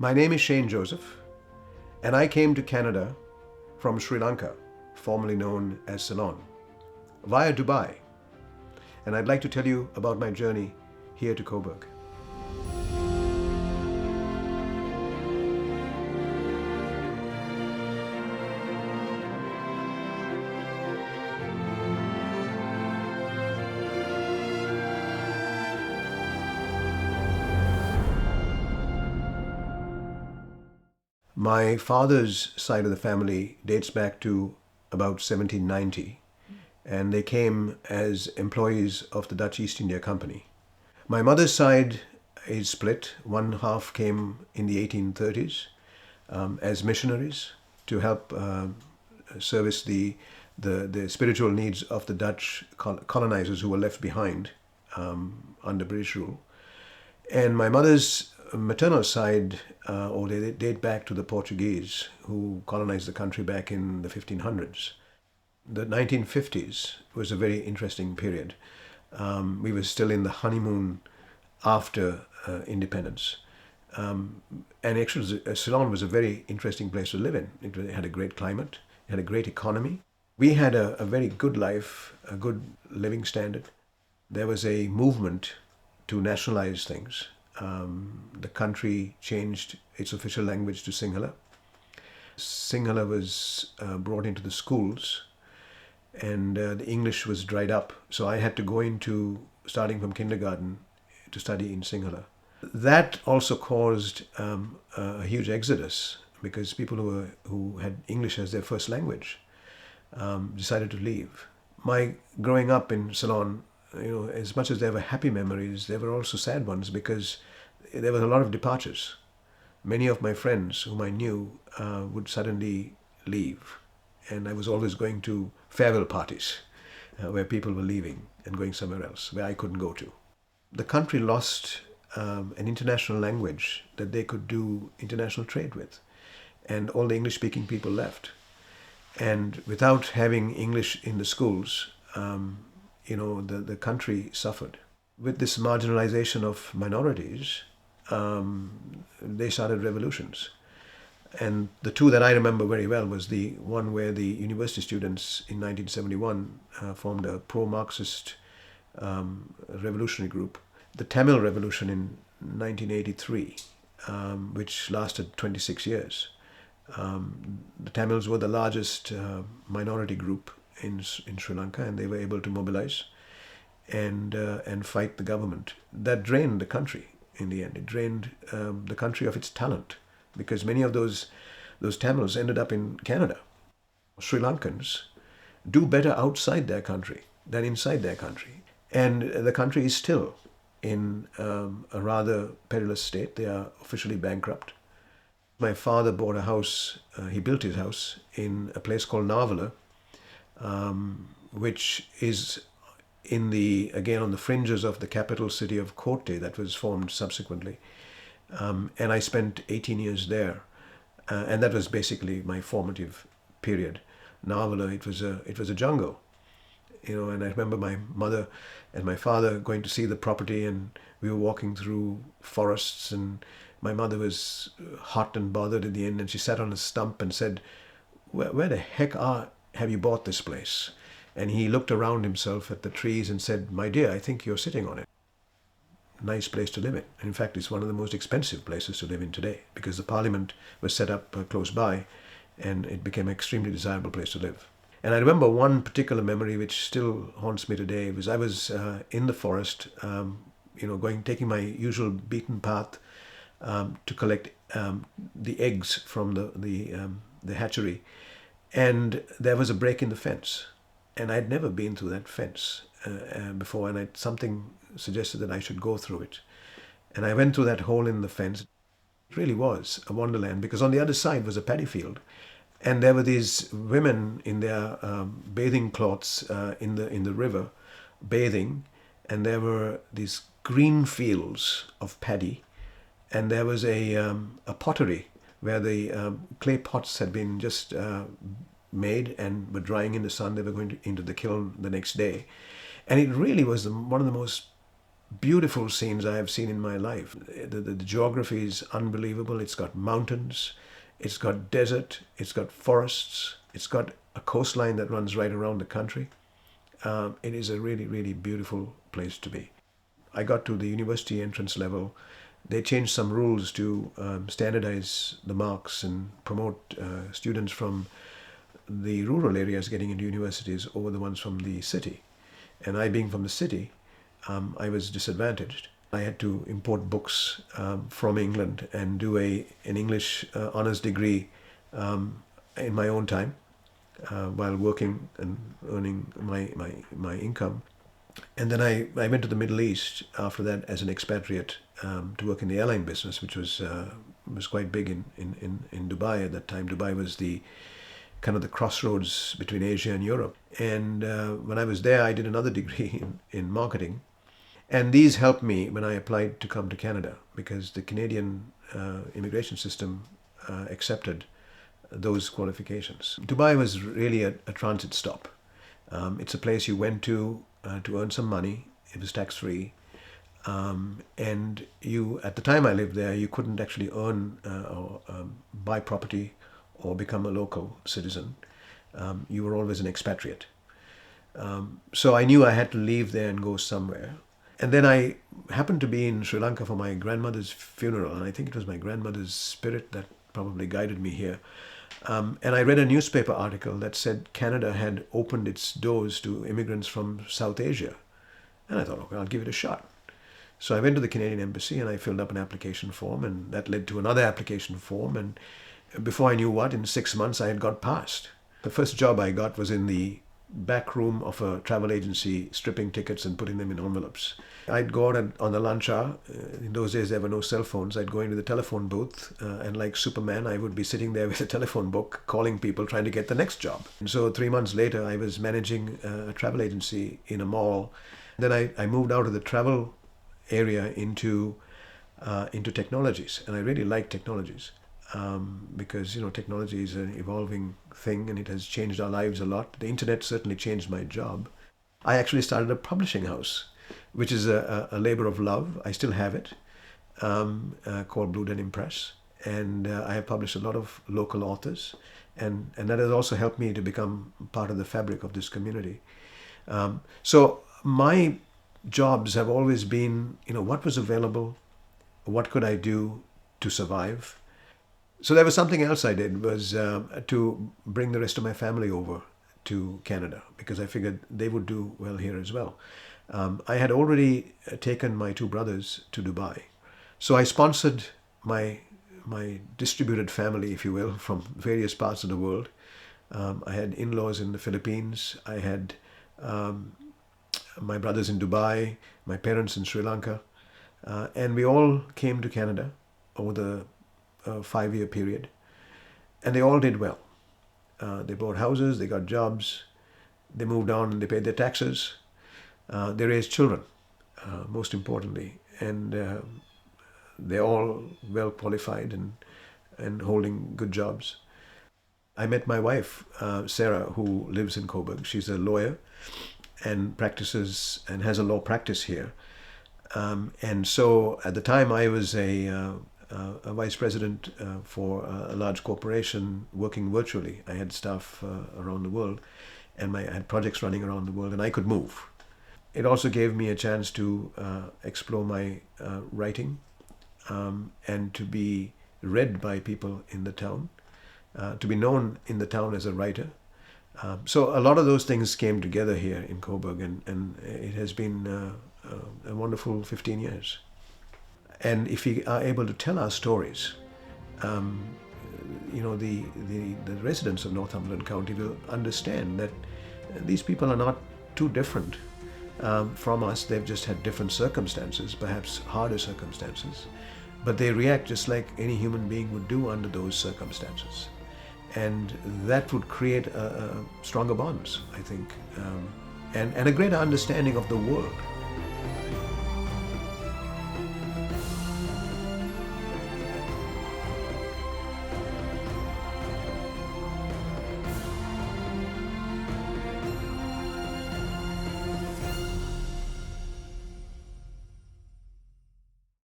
My name is Shane Joseph, and I came to Canada from Sri Lanka, formerly known as Ceylon, via Dubai. And I'd like to tell you about my journey here to Coburg. My father's side of the family dates back to about 1790, and they came as employees of the Dutch East India Company. My mother's side is split. One half came in the 1830s as missionaries to help service the spiritual needs of the Dutch colonizers who were left behind under British rule. And my mother's maternal side, they date back to the Portuguese who colonized the country back in the 1500s. The 1950s was a very interesting period. We were still in the honeymoon after independence. And actually, Ceylon was a very interesting place to live in. It had a great climate, it had a great economy. We had a very good life, a good living standard. There was a movement to nationalize things. The country changed its official language to Sinhala. Sinhala was brought into the schools, and the English was dried up. So I had to go into, starting from kindergarten, to study in Sinhala. That also caused a huge exodus because people who had English as their first language decided to leave. My growing up in Ceylon, as much as there were happy memories, there were also sad ones because there was a lot of departures. Many of my friends whom I knew would suddenly leave, and I was always going to farewell parties where people were leaving and going somewhere else where I couldn't go to. The country lost an international language that they could do international trade with, and all the English-speaking people left. And without having English in the schools, the country suffered. With this marginalization of minorities, they started revolutions. And the two that I remember very well was the one where the university students in 1971 formed a pro-Marxist revolutionary group. The Tamil Revolution in 1983, which lasted 26 years. The Tamils were the largest minority group in Sri Lanka, and they were able to mobilize and fight the government. That drained the country in the end. It drained the country of its talent because many of those Tamils ended up in Canada. Sri Lankans do better outside their country than inside their country. And the country is still in a rather perilous state. They are officially bankrupt. My father bought a house, he built his house in a place called Narvala, which is on the fringes of the capital city of Kotte that was formed subsequently. And I spent 18 years there. And that was basically my formative period. Narvala, it was a jungle. And I remember my mother and my father going to see the property, and we were walking through forests, and my mother was hot and bothered at the end, and she sat on a stump and said, where the heck have you bought this place? And he looked around himself at the trees and said, my dear, I think you're sitting on it. Nice place to live in. And in fact, it's one of the most expensive places to live in today because the parliament was set up close by, and it became an extremely desirable place to live. And I remember one particular memory which still haunts me today was I was in the forest, taking my usual beaten path to collect the eggs from the hatchery, and there was a break in the fence, and I'd never been through that fence before, and something suggested that I should go through it, and I went through that hole in the fence. It really was a wonderland because on the other side was a paddy field, and there were these women in their bathing cloths in the river bathing, and there were these green fields of paddy, and there was a pottery where the clay pots had been just made and were drying in the sun. They were going into the kiln the next day, and it really was one of the most beautiful scenes I have seen in my life. The geography is unbelievable. It's got mountains, it's got desert, it's got forests, it's got a coastline that runs right around the country. It is a really, really beautiful place to be. I got to the university entrance level. They changed some rules to standardize the marks and promote students from the rural areas getting into universities over the ones from the city. And I, being from the city, I was disadvantaged. I had to import books from England and do an English honors degree in my own time while working and earning my income. And then I went to the Middle East after that as an expatriate to work in the airline business, which was quite big in Dubai at that time. Dubai was the kind of the crossroads between Asia and Europe. And when I was there, I did another degree in marketing. And these helped me when I applied to come to Canada, because the Canadian immigration system accepted those qualifications. Dubai was really a transit stop. It's a place you went to earn some money. It was tax-free. And you, at the time I lived there, you couldn't actually earn or buy property or become a local citizen. You were always an expatriate. So I knew I had to leave there and go somewhere. And then I happened to be in Sri Lanka for my grandmother's funeral, and I think it was my grandmother's spirit that probably guided me here. And I read a newspaper article that said Canada had opened its doors to immigrants from South Asia. And I thought, okay, I'll give it a shot. So I went to the Canadian Embassy and I filled up an application form, and that led to another application form. And before I knew what, in 6 months I had got passed. The first job I got was in the back room of a travel agency, stripping tickets and putting them in envelopes. I'd go out on the lunch hour. In those days there were no cell phones. I'd go into the telephone booth and like Superman, I would be sitting there with a telephone book calling people trying to get the next job. And so 3 months later I was managing a travel agency in a mall. Then I moved out of the travel area into technologies, and I really like technologies. Because technology is an evolving thing and it has changed our lives a lot. The internet certainly changed my job. I actually started a publishing house, which is a labor of love. I still have it, called Blue Denim Press, and I have published a lot of local authors, and that has also helped me to become part of the fabric of this community. So my jobs have always been, what was available, what could I do to survive. So there was something else I did, was to bring the rest of my family over to Canada, because I figured they would do well here as well. I had already taken my 2 brothers to Dubai. So I sponsored my distributed family, if you will, from various parts of the world. I had in-laws in the Philippines. I had my brothers in Dubai, my parents in Sri Lanka. And we all came to Canada over the 5-year period, and they all did well. They bought houses, they got jobs, they moved on and they paid their taxes. They raised children, most importantly, and they're all well qualified and holding good jobs. I met my wife, Sarah, who lives in Coburg. She's a lawyer and practices and has a law practice here. And so at the time I was a vice president for a large corporation working virtually. I had staff around the world, and I had projects running around the world, and I could move. It also gave me a chance to explore my writing and to be read by people in the town, to be known in the town as a writer. So a lot of those things came together here in Coburg, and it has been a wonderful 15 years. And if we are able to tell our stories, the residents of Northumberland County will understand that these people are not too different from us. They've just had different circumstances, perhaps harder circumstances, but they react just like any human being would do under those circumstances. And that would create stronger bonds, I think, and a greater understanding of the world.